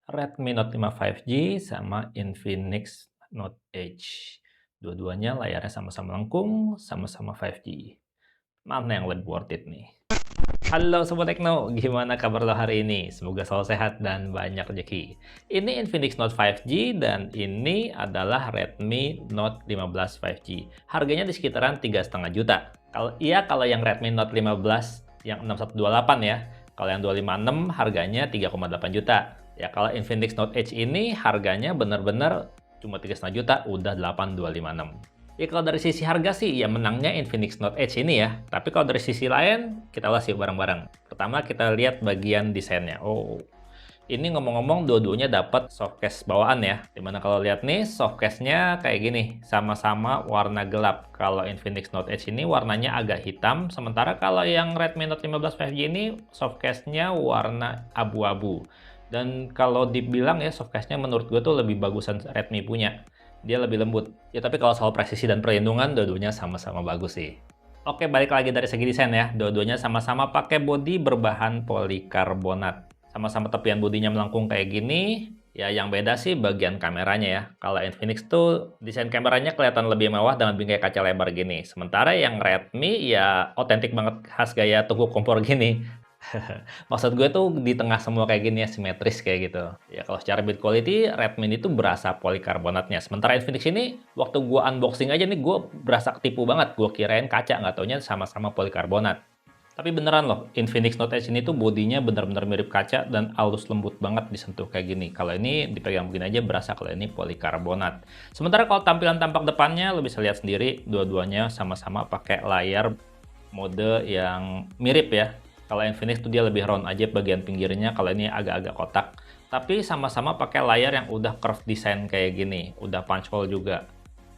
Redmi Note 5 5G sama Infinix Note Edge. Dua-duanya layarnya sama-sama lengkung, sama-sama 5G. Mana yang lebih worth it nih? Halo Sobat Tekno, gimana kabar lo hari ini? Semoga selalu sehat dan banyak rezeki. Ini Infinix Note 5G dan ini adalah Redmi Note 15 5G. Harganya di sekitaran 3,5 juta. Kalau yang Redmi Note 15 yang 6128 ya. Kalau yang 256 harganya 3,8 juta. Ya kalau Infinix Note Edge ini harganya bener-bener cuma 3,5 juta, udah 8256. Ya kalau dari sisi harga sih ya menangnya Infinix Note Edge ini ya. Tapi kalau dari sisi lain kita ulas yuk bareng-bareng. Pertama kita lihat bagian desainnya. Oh, ini ngomong-ngomong dua-duanya dapat softcase bawaan ya. Dimana kalau lihat nih softcase-nya kayak gini, sama-sama warna gelap. Kalau Infinix Note Edge ini warnanya agak hitam, sementara kalau yang Redmi Note 15 5G ini softcase-nya warna abu-abu. Dan kalau dibilang ya softcase-nya menurut gue tuh lebih bagusan Redmi punya. Dia lebih lembut. Ya tapi kalau soal presisi dan perlindungan dua-duanya sama-sama bagus sih. Oke, balik lagi dari segi desain ya. Dua-duanya sama-sama pakai bodi berbahan polikarbonat. Sama-sama tepian bodinya melengkung kayak gini. Ya yang beda sih bagian kameranya ya. Kalau Infinix tuh desain kameranya kelihatan lebih mewah dengan bingkai kaca lebar gini. Sementara yang Redmi ya otentik banget khas gaya tungku kompor gini. Maksud gue tuh di tengah semua kayak gini ya, simetris kayak gitu. Ya kalau secara build quality, Redmi itu berasa polikarbonatnya. Sementara Infinix ini, waktu gue unboxing aja nih, gue berasa ketipu banget. Gue kirain kaca, nggak taunya sama-sama polikarbonat. Tapi beneran loh, Infinix Note Edge ini tuh bodinya bener-bener mirip kaca dan halus lembut banget disentuh kayak gini. Kalau ini dipegang begini aja berasa kalau ini polikarbonat. Sementara kalau tampilan tampak depannya, lo bisa lihat sendiri, dua-duanya sama-sama pakai layar mode yang mirip ya. Kalau Infinix tuh dia lebih round aja bagian pinggirnya, kalau ini agak-agak kotak. Tapi sama-sama pakai layar yang udah curve design kayak gini, udah punch hole juga.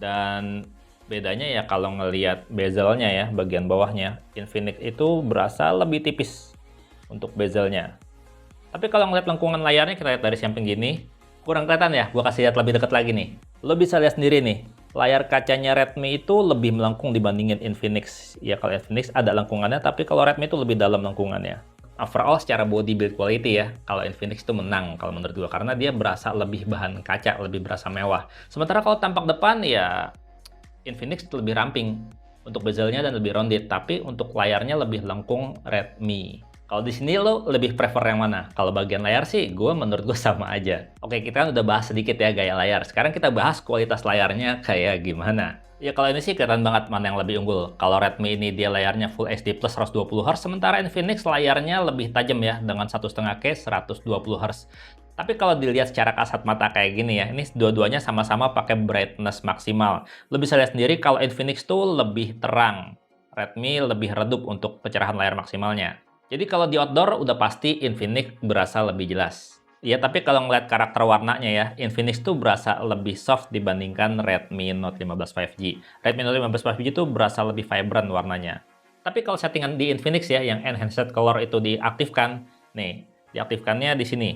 Dan bedanya ya kalau ngelihat bezelnya ya, bagian bawahnya, Infinix itu berasa lebih tipis untuk bezelnya. Tapi kalau ngeliat lengkungan layarnya, kita lihat dari samping gini, kurang kelihatan ya. Gua kasih lihat lebih dekat lagi nih. Lo bisa lihat sendiri nih, layar kacanya Redmi itu lebih melengkung dibandingin Infinix. Ya kalau Infinix ada lengkungannya, tapi kalau Redmi itu lebih dalam lengkungannya. Overall secara body build quality ya, kalau Infinix itu menang kalau menurut gua karena dia berasa lebih bahan kaca, lebih berasa mewah. Sementara kalau tampak depan ya Infinix lebih ramping untuk bezelnya dan lebih rounded, tapi untuk layarnya lebih lengkung Redmi. Kalau di sini lo lebih prefer yang mana? Kalau bagian layar sih, menurut gue sama aja. Oke, kita kan udah bahas sedikit ya gaya layar. Sekarang kita bahas kualitas layarnya kayak gimana. Ya kalau ini sih kelihatan banget mana yang lebih unggul. Kalau Redmi ini dia layarnya Full HD plus 120 Hz, sementara Infinix layarnya lebih tajam ya dengan 1,5K 120 Hz. Tapi kalau dilihat secara kasat mata kayak gini ya, ini dua-duanya sama-sama pakai brightness maksimal. Lo bisa lihat sendiri kalau Infinix tuh lebih terang. Redmi lebih redup untuk pencerahan layar maksimalnya. Jadi kalau di outdoor udah pasti Infinix berasa lebih jelas. Ya tapi kalau ngeliat karakter warnanya ya, Infinix tuh berasa lebih soft dibandingkan Redmi Note 15 5G. Redmi Note 15 5G tuh berasa lebih vibrant warnanya. Tapi kalau settingan di Infinix ya, yang enhanced color itu diaktifkan, nih, diaktifkannya di sini.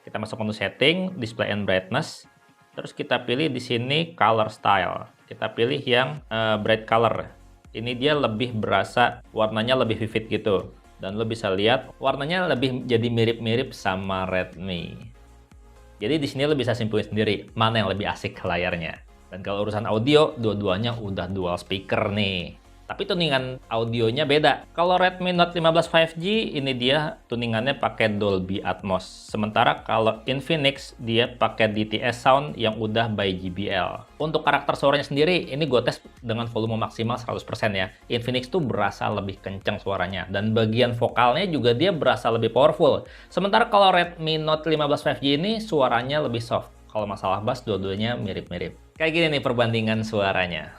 Kita masuk menu setting, display and brightness. Terus kita pilih di sini color style. Kita pilih yang bright color. Ini dia lebih berasa warnanya lebih vivid gitu. Dan lo bisa lihat warnanya lebih jadi mirip-mirip sama Redmi. Jadi di sini lo bisa simpulin sendiri mana yang lebih asik layarnya. Dan kalau urusan audio, dua-duanya udah dual speaker nih. Tapi tuningan audionya beda. Kalau Redmi Note 15 5G ini dia tuningannya pakai Dolby Atmos. Sementara kalau Infinix dia pakai DTS Sound yang udah by JBL. Untuk karakter suaranya sendiri ini gue tes dengan volume maksimal 100% ya. Infinix tuh berasa lebih kencang suaranya dan bagian vokalnya juga dia berasa lebih powerful. Sementara kalau Redmi Note 15 5G ini suaranya lebih soft. Kalau masalah bass dua-duanya mirip-mirip. Kayak gini nih perbandingan suaranya.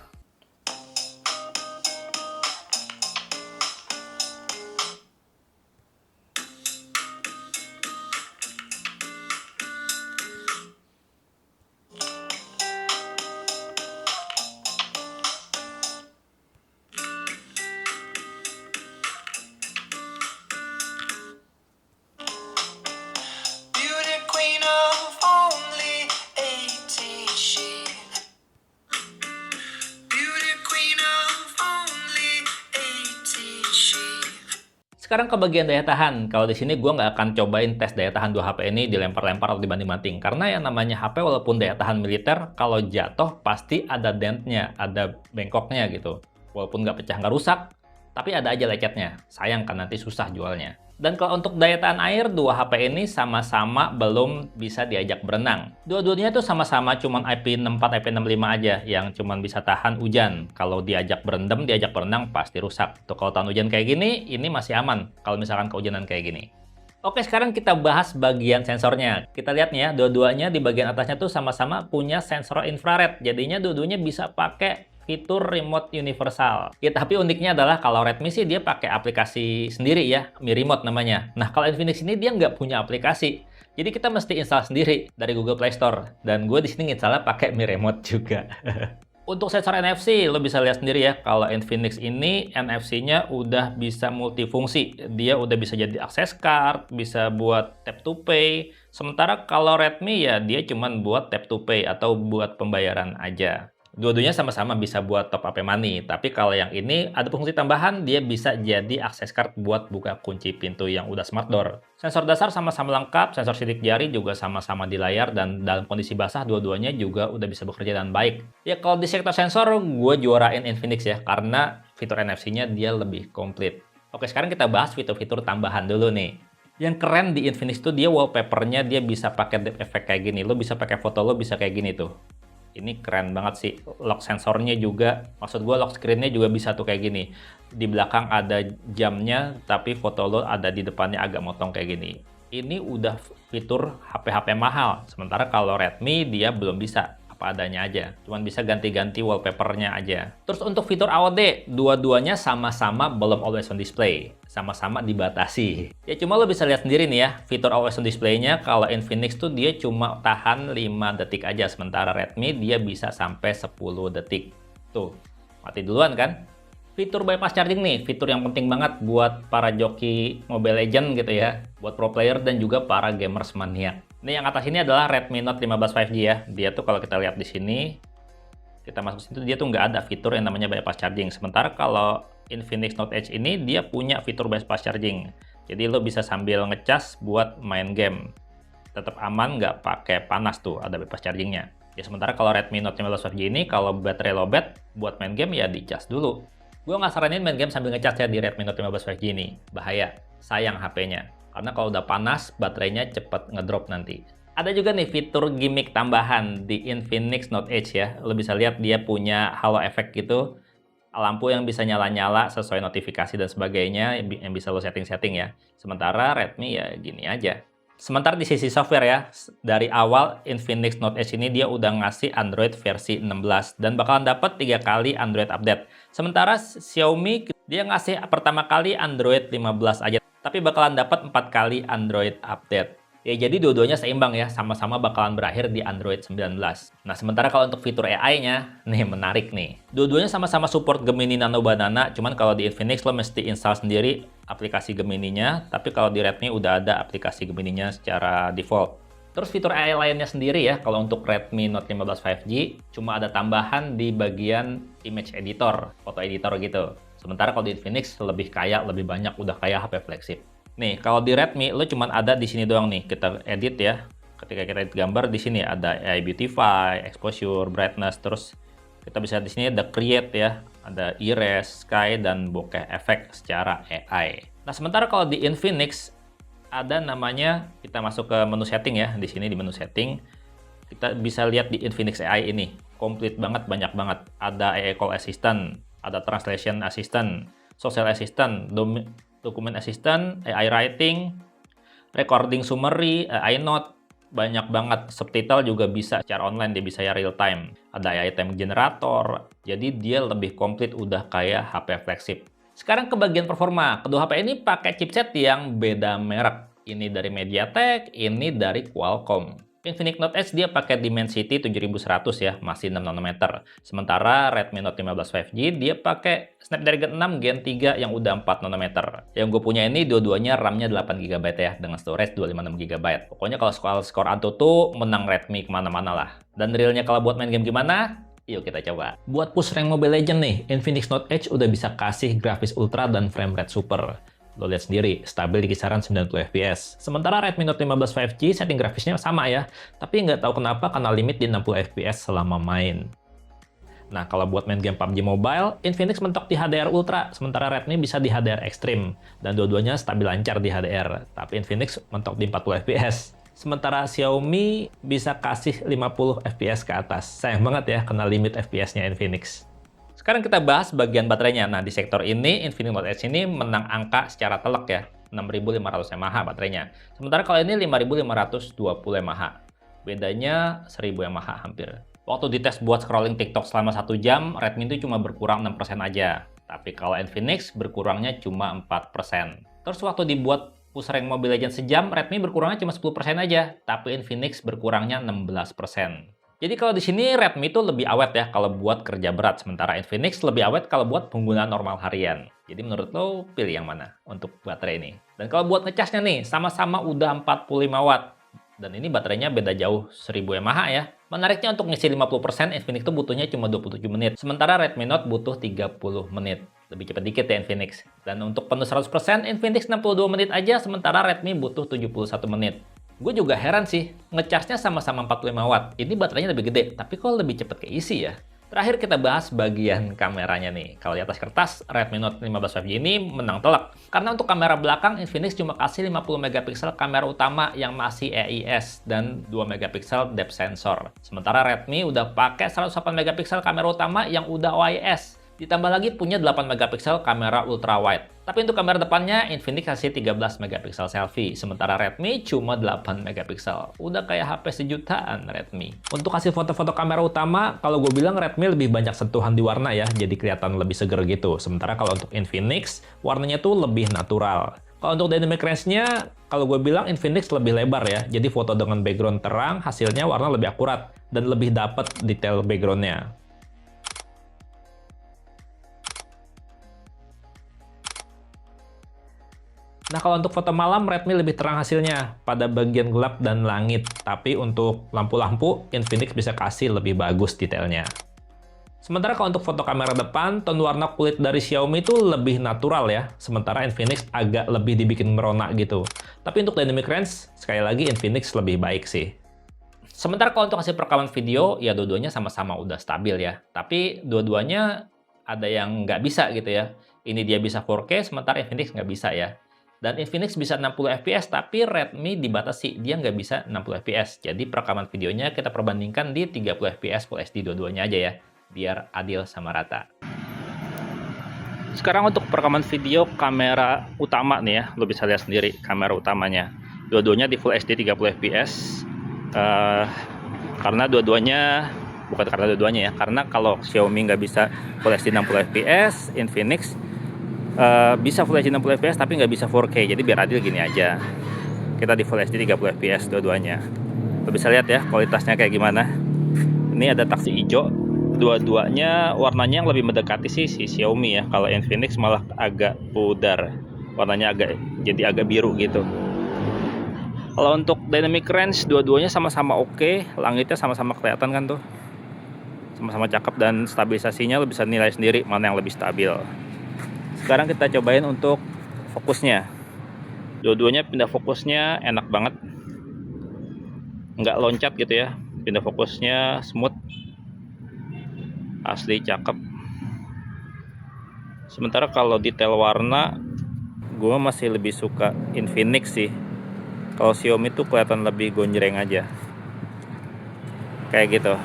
Beauty queen of only 80 she Sekarang ke bagian daya tahan. Kalau di sini gue nggak akan cobain tes daya tahan dua HP ini dilempar-lempar atau dibanding-banding. Karena yang namanya HP walaupun daya tahan militer, kalau jatuh pasti ada dentnya, ada bengkoknya gitu. Walaupun nggak pecah, nggak rusak, tapi ada aja lecetnya. Sayang kan nanti susah jualnya. Dan kalau untuk daya tahan air, dua HP ini sama-sama belum bisa diajak berenang. Dua-duanya tuh sama-sama cuman IP64, IP65 aja yang cuman bisa tahan hujan. Kalau diajak berendam, diajak berenang pasti rusak. Tuh kalau tahan hujan kayak gini, ini masih aman kalau misalkan kehujanan kayak gini. Oke, sekarang kita bahas bagian sensornya. Kita lihat nih ya, dua-duanya di bagian atasnya tuh sama-sama punya sensor infrared. Jadinya dua-duanya bisa pakai fitur remote universal. Ya, tapi uniknya adalah kalau Redmi sih dia pakai aplikasi sendiri ya, Mi Remote namanya. Nah, kalau Infinix ini dia nggak punya aplikasi. Jadi kita mesti install sendiri dari Google Play Store. Dan gue di sini installnya pakai Mi Remote juga. Untuk sensor NFC, lo bisa lihat sendiri ya, kalau Infinix ini NFC-nya udah bisa multifungsi. Dia udah bisa jadi access card, bisa buat tap to pay. Sementara kalau Redmi ya dia cuman buat tap to pay atau buat pembayaran aja. Dua-duanya sama-sama bisa buat top up money, tapi kalau yang ini ada fungsi tambahan, dia bisa jadi access card buat buka kunci pintu yang udah smart door. Sensor dasar sama-sama lengkap, sensor sidik jari juga sama-sama di layar, dan dalam kondisi basah dua-duanya juga udah bisa bekerja dengan baik. Ya kalau di sektor sensor, gue juarain Infinix ya, karena fitur NFC-nya dia lebih komplit. Oke, sekarang kita bahas fitur-fitur tambahan dulu nih. Yang keren di Infinix tuh dia wallpapernya dia bisa pakai depth effect kayak gini, lo bisa pakai foto lo bisa kayak gini tuh. Ini keren banget sih, lock sensornya juga, maksud gue lock screen-nya juga bisa tuh kayak gini. Di belakang ada jamnya, tapi foto lo ada di depannya agak motong kayak gini. Ini udah fitur HP-HP mahal, sementara kalau Redmi dia belum bisa, apa adanya aja. Cuman bisa ganti-ganti wallpapernya aja. Terus untuk fitur AOD, dua-duanya sama-sama belum always on display. Sama-sama dibatasi. Ya cuma lo bisa lihat sendiri nih ya, fitur always on display-nya kalau Infinix tuh dia cuma tahan 5 detik aja, sementara Redmi dia bisa sampai 10 detik. Tuh, mati duluan kan? Fitur bypass charging nih, fitur yang penting banget buat para joki Mobile Legends gitu ya, buat pro player dan juga para gamers mania. Ini yang atas ini adalah Redmi Note 15 5G ya. Dia tuh kalau kita lihat di sini, kita masuk situ dia tuh nggak ada fitur yang namanya bypass charging. Sementara kalau Infinix Note Edge ini dia punya fitur bypass charging. Jadi lo bisa sambil ngecas buat main game. Tetap aman, nggak pakai panas tuh, ada bypass chargingnya. Ya sementara kalau Redmi Note 15 5G ini kalau baterai lowbat buat main game ya dicas dulu. Gue nggak saranin main game sambil ngecas ya di Redmi Note 15 5G ini. Bahaya, sayang HP-nya. Karena kalau udah panas, baterainya cepet ngedrop nanti. Ada juga nih fitur gimmick tambahan di Infinix Note Edge ya. Lo bisa lihat dia punya halo effect gitu. Lampu yang bisa nyala-nyala sesuai notifikasi dan sebagainya yang bisa lo setting-setting ya. Sementara Redmi ya gini aja. Sementara di sisi software ya, dari awal Infinix Note Edge ini dia udah ngasih Android versi 16 dan bakalan dapat 3 kali Android update. Sementara Xiaomi dia ngasih pertama kali Android 15 aja, tapi bakalan dapat 4 kali Android update. Ya jadi dua-duanya seimbang ya, sama-sama bakalan berakhir di Android 19. Nah sementara kalau untuk fitur AI-nya, nih menarik nih. Dua-duanya sama-sama support Gemini Nano Banana, cuman kalau di Infinix lo mesti install sendiri aplikasi Gemini-nya, tapi kalau di Redmi udah ada aplikasi Gemini-nya secara default. Terus fitur AI lainnya sendiri ya, kalau untuk Redmi Note 15 5G, cuma ada tambahan di bagian image editor, foto editor gitu. Sementara kalau di Infinix lebih kaya, lebih banyak, udah kayak HP flagship. Nih, kalau di Redmi lo cuman ada di sini doang nih. Kita edit ya. Ketika kita edit gambar di sini ada AI Beautify, Exposure, Brightness, terus kita bisa di sini ada Create ya, ada Erase, Sky dan Bokeh Effect secara AI. Nah, sementara kalau di Infinix ada namanya, kita masuk ke menu setting ya. Di sini di menu setting kita bisa lihat di Infinix AI ini. Komplit banget, banyak banget. Ada AI Call Assistant, ada Translation Assistant, Social Assistant, Document Assistant, AI Writing, Recording Summary, AI Note, banyak banget. Subtitle juga bisa secara online, dia bisa ya real time. Ada AI Time Generator, jadi dia lebih komplit, udah kayak HP flagship. Sekarang ke bagian performa. Kedua HP ini pakai chipset yang beda merek. Ini dari MediaTek, ini dari Qualcomm. Infinix Note Edge dia pakai Dimensity 7100 ya, masih 6 nanometer. Sementara Redmi Note 15 5G dia pakai Snapdragon 6 Gen 3 yang udah 4 nanometer. Yang gue punya ini dua-duanya RAM-nya 8 GB ya, dengan storage 256 GB. Pokoknya kalau skor AnTuTu menang Redmi kemana-mana lah. Dan realnya kalau buat main game gimana? Yuk kita coba. Buat push rank Mobile Legends nih, Infinix Note Edge udah bisa kasih grafis ultra dan frame rate super. Lo lihat sendiri, stabil di kisaran 90 fps. Sementara Redmi Note 15 5G setting grafisnya sama ya, tapi nggak tahu kenapa kena limit di 60 fps selama main. Nah, kalau buat main game PUBG Mobile, Infinix mentok di HDR Ultra, sementara Redmi bisa di HDR Extreme, dan dua-duanya stabil lancar di HDR, tapi Infinix mentok di 40 fps. Sementara Xiaomi bisa kasih 50 fps ke atas. Sayang banget ya, kena limit fps-nya Infinix. Sekarang kita bahas bagian baterainya. Nah, di sektor ini, Infinix Note Edge ini menang angka secara telak ya, 6500 mAh baterainya. Sementara kalau ini 5520 mAh. Bedanya 1000 mAh hampir. Waktu dites buat scrolling TikTok selama 1 jam, Redmi itu cuma berkurang 6% aja. Tapi kalau Infinix berkurangnya cuma 4%. Terus waktu dibuat push rank Mobile Legends sejam, Redmi berkurangnya cuma 10% aja. Tapi Infinix berkurangnya 16%. Jadi kalau di sini Redmi itu lebih awet ya kalau buat kerja berat, sementara Infinix lebih awet kalau buat penggunaan normal harian. Jadi menurut lo pilih yang mana untuk baterai ini? Dan kalau buat ngecasnya nih, sama-sama udah 45 watt. Dan ini baterainya beda jauh 1000 mAh ya. Menariknya untuk ngisi 50%, Infinix itu butuhnya cuma 27 menit. Sementara Redmi Note butuh 30 menit. Lebih cepat dikit ya Infinix. Dan untuk penuh 100%, Infinix 62 menit aja, sementara Redmi butuh 71 menit. Gue juga heran sih, ngecharge-nya sama-sama 45 watt. Ini baterainya lebih gede, tapi kok lebih cepat keisi ya? Terakhir kita bahas bagian kameranya nih. Kalau di atas kertas, Redmi Note 15 5G ini menang telak. Karena untuk kamera belakang, Infinix cuma kasih 50 megapiksel kamera utama yang masih EIS dan 2 megapiksel depth sensor. Sementara Redmi udah pakai 108 megapiksel kamera utama yang udah OIS. Ditambah lagi punya 8 megapiksel kamera ultra wide. Tapi untuk kamera depannya, Infinix kasih 13 megapiksel selfie, sementara Redmi cuma 8 megapiksel. Udah kayak HP sejutaan Redmi. Untuk hasil foto-foto kamera utama, kalau gue bilang Redmi lebih banyak sentuhan di warna ya, jadi kelihatan lebih seger gitu. Sementara kalau untuk Infinix, warnanya tuh lebih natural. Kalau untuk dynamic range-nya, kalau gue bilang Infinix lebih lebar ya, jadi foto dengan background terang, hasilnya warna lebih akurat, dan lebih dapat detail background-nya. Nah, kalau untuk foto malam, Redmi lebih terang hasilnya pada bagian gelap dan langit. Tapi untuk lampu-lampu, Infinix bisa kasih lebih bagus detailnya. Sementara kalau untuk foto kamera depan, tone warna kulit dari Xiaomi itu lebih natural ya. Sementara Infinix agak lebih dibikin merona gitu. Tapi untuk dynamic range, sekali lagi Infinix lebih baik sih. Sementara kalau untuk hasil perekaman video, ya dua-duanya sama-sama udah stabil ya. Tapi dua-duanya ada yang nggak bisa gitu ya. Ini dia bisa 4K, sementara Infinix nggak bisa ya. Dan Infinix bisa 60 fps, tapi Redmi dibatasi, dia nggak bisa 60 fps. Jadi perekaman videonya kita perbandingkan di 30 fps Full HD dua-duanya aja ya, biar adil sama rata. Sekarang untuk perekaman video kamera utama nih ya, lo bisa lihat sendiri kamera utamanya. Dua-duanya di Full HD 30 fps, karena dua-duanya, bukan karena dua-duanya ya, karena kalau Xiaomi nggak bisa Full HD 60 fps, Infinix bisa Full HD 60 fps tapi nggak bisa 4K, jadi biar adil gini aja, kita di Full HD 30 fps dua-duanya. Lo bisa lihat ya kualitasnya kayak gimana. Ini ada taksi hijau, dua-duanya warnanya yang lebih mendekati si Xiaomi ya. Kalau Infinix malah agak pudar, warnanya jadi agak biru gitu. Kalau untuk dynamic range, dua-duanya sama-sama oke, langitnya sama-sama kelihatan kan tuh, sama-sama cakep, dan stabilisasinya lo bisa nilai sendiri mana yang lebih stabil. Sekarang kita cobain untuk fokusnya. Dua-duanya pindah fokusnya enak banget, nggak loncat gitu ya. Pindah fokusnya smooth, asli cakep. Sementara kalau detail warna, gue masih lebih suka Infinix sih. Kalau Xiaomi tuh kelihatan lebih gonjreng aja, kayak gitu.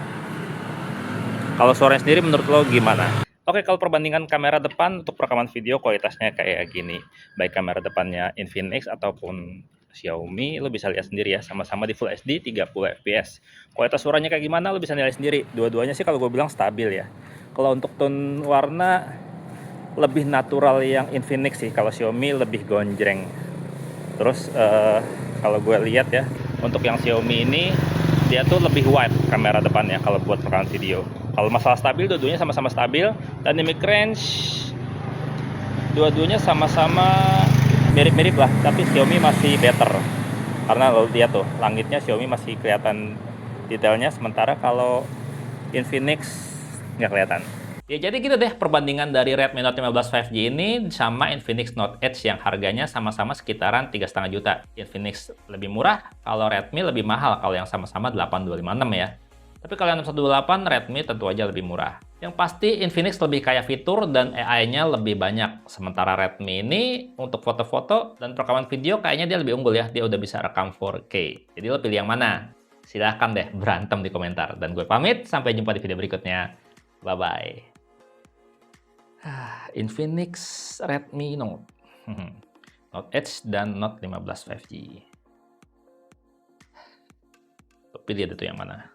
Kalau suaranya sendiri menurut lo gimana? Oke, kalau perbandingan kamera depan untuk perekaman video kualitasnya kayak gini. Baik kamera depannya Infinix ataupun Xiaomi, lo bisa lihat sendiri ya, sama-sama di Full HD 30 fps. Kualitas suaranya kayak gimana lo bisa nilai sendiri. Dua-duanya sih kalau gue bilang stabil ya. Kalau untuk tone warna lebih natural yang Infinix sih, kalau Xiaomi lebih gonjreng. Terus kalau gue lihat ya, untuk yang Xiaomi ini dia tuh lebih wide kamera depannya kalau buat perekaman video. Kalau masalah stabil, dua-duanya sama-sama stabil. Dynamic range, dua-duanya sama-sama mirip-mirip lah, tapi Xiaomi masih better. Karena lo lihat tuh, langitnya Xiaomi masih kelihatan detailnya, sementara kalau Infinix nggak kelihatan. Ya, jadi gitu deh perbandingan dari Redmi Note 15 5G ini sama Infinix Note Edge yang harganya sama-sama sekitaran 3,5 juta. Infinix lebih murah, kalau Redmi lebih mahal kalau yang sama-sama 8256 ya. Tapi kalau yang 618, Redmi tentu aja lebih murah. Yang pasti Infinix lebih kaya fitur dan AI-nya lebih banyak. Sementara Redmi ini untuk foto-foto dan rekaman video kayaknya dia lebih unggul ya. Dia udah bisa rekam 4K. Jadi lo pilih yang mana? Silahkan deh berantem di komentar. Dan gue pamit, sampai jumpa di video berikutnya. Bye-bye. Infinix Redmi Note. Note Edge dan Note 15 5G. Pilih itu yang mana?